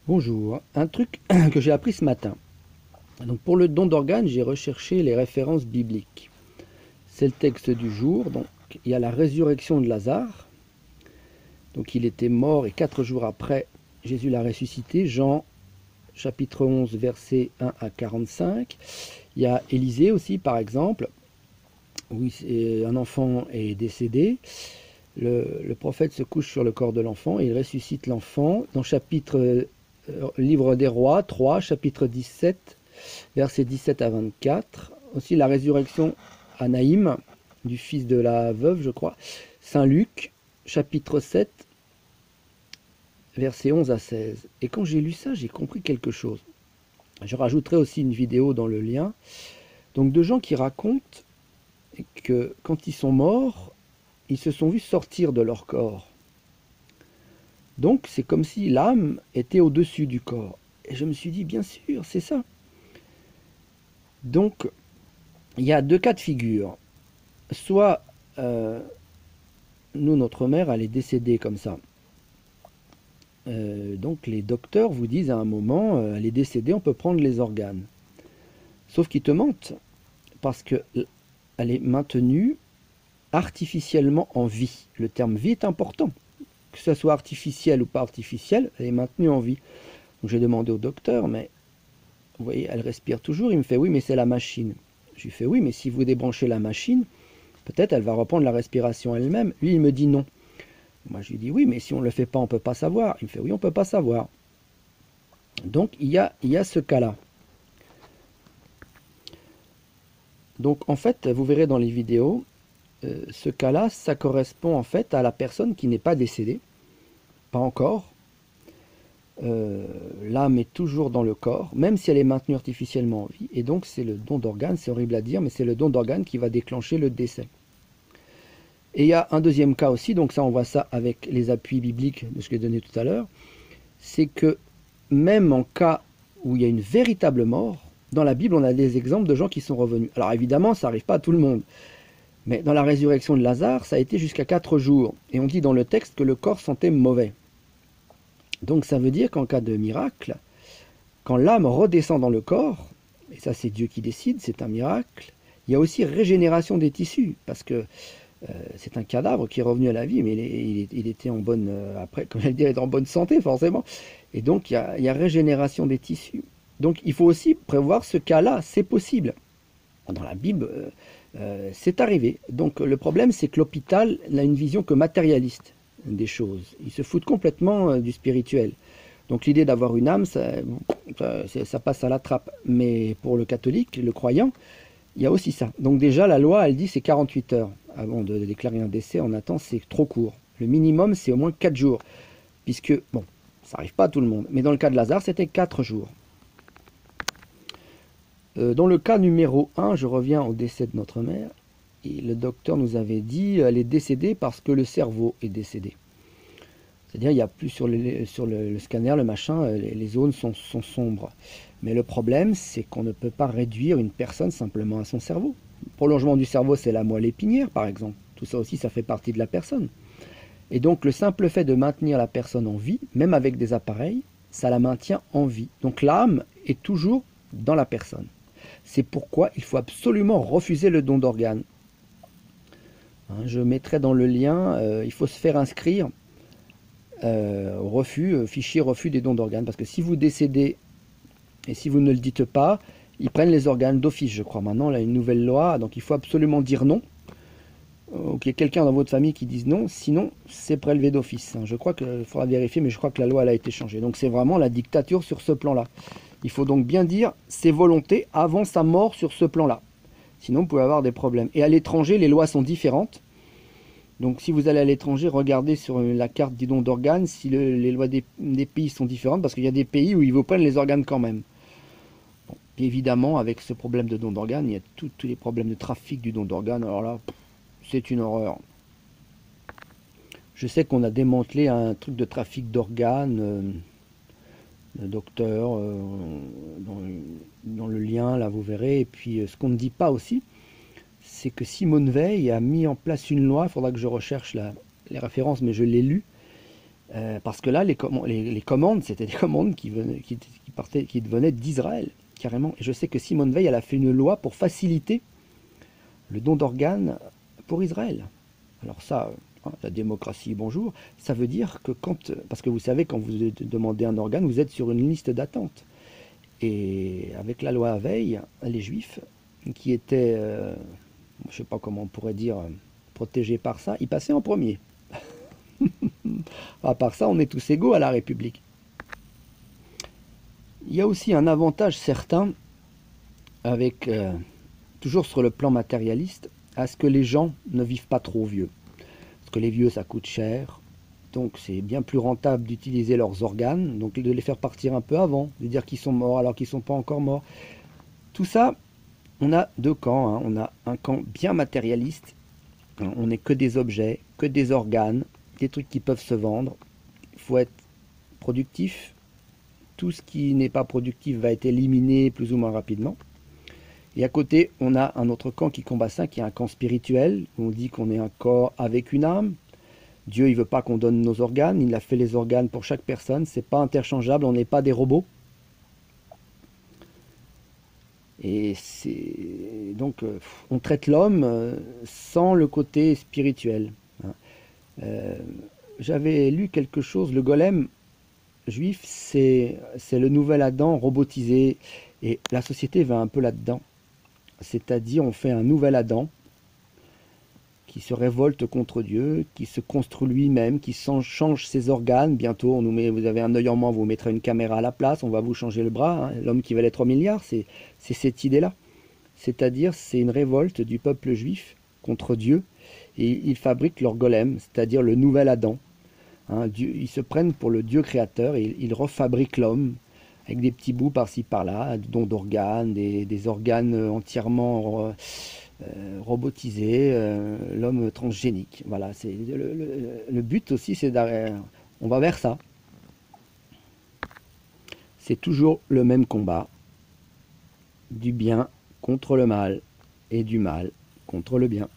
Bonjour, un truc que j'ai appris ce matin. Donc pour le don d'organes, j'ai recherché les références bibliques. C'est le texte du jour, donc il y a la résurrection de Lazare. Donc il était mort et 4 jours après, Jésus l'a ressuscité. Jean chapitre 11, versets 1 à 45. Il y a Élisée aussi par exemple, où un enfant est décédé. Le prophète se couche sur le corps de l'enfant et il ressuscite l'enfant. Dans livre des rois 3, chapitre 17, versets 17 à 24. Aussi la résurrection à Naïm, du fils de la veuve, je crois. Saint Luc, chapitre 7, versets 11 à 16. Et quand j'ai lu ça, j'ai compris quelque chose. Je rajouterai aussi une vidéo dans le lien. Donc de gens qui racontent que quand ils sont morts, ils se sont vus sortir de leur corps. Donc c'est comme si l'âme était au-dessus du corps. Et je me suis dit, bien sûr, c'est ça. Donc il y a deux cas de figure. Soit nous, notre mère, elle est décédée comme ça. Donc les docteurs vous disent à un moment, elle est décédée, on peut prendre les organes. Sauf qu'ils te mentent, parce qu'elle est maintenue artificiellement en vie. Le terme vie est important. Que ce soit artificiel ou pas artificiel, elle est maintenue en vie. Donc j'ai demandé au docteur, mais vous voyez, elle respire toujours. Il me fait, oui, mais c'est la machine. Je lui fais, oui, mais si vous débranchez la machine, peut-être elle va reprendre la respiration elle-même. Lui, il me dit non. Moi, je lui dis, oui, mais si on ne le fait pas, on ne peut pas savoir. Il me fait, oui, on ne peut pas savoir. Donc, il y a ce cas-là. Donc, en fait, vous verrez dans les vidéos, ce cas-là, ça correspond en fait à la personne qui n'est pas décédée. Pas encore. L'âme est toujours dans le corps, même si elle est maintenue artificiellement en vie. Et donc, c'est le don d'organes, c'est horrible à dire, mais c'est le don d'organes qui va déclencher le décès. Et il y a un deuxième cas aussi, donc ça on voit ça avec les appuis bibliques de ce que j'ai donné tout à l'heure, c'est que même en cas où il y a une véritable mort, dans la Bible on a des exemples de gens qui sont revenus. Alors évidemment ça n'arrive pas à tout le monde, mais dans la résurrection de Lazare ça a été jusqu'à 4 jours, et on dit dans le texte que le corps sentait mauvais. Donc ça veut dire qu'en cas de miracle, quand l'âme redescend dans le corps, et ça c'est Dieu qui décide, c'est un miracle, il y a aussi régénération des tissus, parce que c'est un cadavre qui est revenu à la vie, mais il était en bonne, après, comme je dire, il était en bonne santé forcément. Et donc il y a régénération des tissus. Donc il faut aussi prévoir ce cas-là, c'est possible. Dans la Bible, c'est arrivé. Donc le problème, c'est que l'hôpital n'a une vision que matérialiste des choses. Il se fout complètement du spirituel. Donc l'idée d'avoir une âme, ça passe à la trappe. Mais pour le catholique, le croyant, il y a aussi ça. Donc déjà, la loi, elle dit c'est 48 heures. Avant de déclarer un décès, on attend, c'est trop court. Le minimum, c'est au moins 4 jours. Puisque, bon, ça n'arrive pas à tout le monde. Mais dans le cas de Lazare, c'était 4 jours. Dans le cas numéro 1, je reviens au décès de notre mère. Et le docteur nous avait dit, elle est décédée parce que le cerveau est décédé. C'est-à-dire, il n'y a plus sur le scanner, le machin, les zones sont sombres. Mais le problème, c'est qu'on ne peut pas réduire une personne simplement à son cerveau. Le prolongement du cerveau, c'est la moelle épinière, par exemple. Tout ça aussi, ça fait partie de la personne. Et donc, le simple fait de maintenir la personne en vie, même avec des appareils, ça la maintient en vie. Donc, l'âme est toujours dans la personne. C'est pourquoi il faut absolument refuser le don d'organes. Je mettrai dans le lien, il faut se faire inscrire au refus, fichier refus des dons d'organes. Parce que si vous décédez et si vous ne le dites pas, ils prennent les organes d'office, je crois. Maintenant, il y a une nouvelle loi, donc il faut absolument dire non. Ou qu'il y ait quelqu'un dans votre famille qui dise non, sinon c'est prélevé d'office. Je crois qu'il faudra vérifier, mais je crois que la loi elle a été changée. Donc c'est vraiment la dictature sur ce plan-là. Il faut donc bien dire ses volontés avant sa mort sur ce plan-là. Sinon vous pouvez avoir des problèmes. Et à l'étranger, les lois sont différentes. Donc si vous allez à l'étranger, regardez sur la carte du don d'organes si les lois des pays sont différentes, parce qu'il y a des pays où ils vous prennent les organes quand même. Bon, évidemment, avec ce problème de don d'organes, il y a tous les problèmes de trafic du don d'organes. Alors là, c'est une horreur. Je sais qu'on a démantelé un truc de trafic d'organes. Le docteur, dans le lien, là, vous verrez. Et puis, ce qu'on ne dit pas aussi, c'est que Simone Veil a mis en place une loi, il faudra que je recherche les références, mais je l'ai lu, Parce que là, les commandes, c'était des commandes qui venaient d'Israël, carrément. Et je sais que Simone Veil, elle a fait une loi pour faciliter le don d'organes pour Israël. Alors ça, hein, la démocratie, bonjour, ça veut dire que parce que vous savez, quand vous demandez un organe, vous êtes sur une liste d'attente. Et avec la loi Veil, les Juifs, qui étaient, je ne sais pas comment on pourrait dire, protégés par ça, ils passaient en premier. À part ça, on est tous égaux à la République. Il y a aussi un avantage certain avec, toujours sur le plan matérialiste, à ce que les gens ne vivent pas trop vieux. Parce que les vieux, ça coûte cher. Donc c'est bien plus rentable d'utiliser leurs organes, donc de les faire partir un peu avant, de dire qu'ils sont morts alors qu'ils ne sont pas encore morts. Tout ça, on a deux camps. Hein. On a un camp bien matérialiste. On n'est que des objets, que des organes, des trucs qui peuvent se vendre. Il faut être productif. Tout ce qui n'est pas productif va être éliminé plus ou moins rapidement. Et à côté, on a un autre camp qui combat ça, qui est un camp spirituel. On dit qu'on est un corps avec une âme. Dieu, il veut pas qu'on donne nos organes. Il a fait les organes pour chaque personne. C'est pas interchangeable. On n'est pas des robots. Et c'est donc on traite l'homme sans le côté spirituel. Hein. Euh, J'avais lu quelque chose. Le golem juif, c'est le nouvel Adam robotisé. Et la société va un peu là-dedans. C'est-à-dire, on fait un nouvel Adam qui se révolte contre Dieu, qui se construit lui-même, qui change ses organes. Bientôt, on nous met, vous avez un œil en moins, on vous mettra une caméra à la place, on va vous changer le bras. Hein. L'homme qui valait 3 milliards, c'est cette idée-là. C'est-à-dire, c'est une révolte du peuple juif contre Dieu, et ils fabriquent leur golem, c'est-à-dire le nouvel Adam. Hein, Dieu, ils se prennent pour le Dieu créateur, et ils refabriquent l'homme, avec des petits bouts par-ci par-là, dons d'organes, des organes entièrement robotisés, l'homme transgénique. Voilà, c'est le but aussi, c'est on va vers ça. C'est toujours le même combat, du bien contre le mal et du mal contre le bien.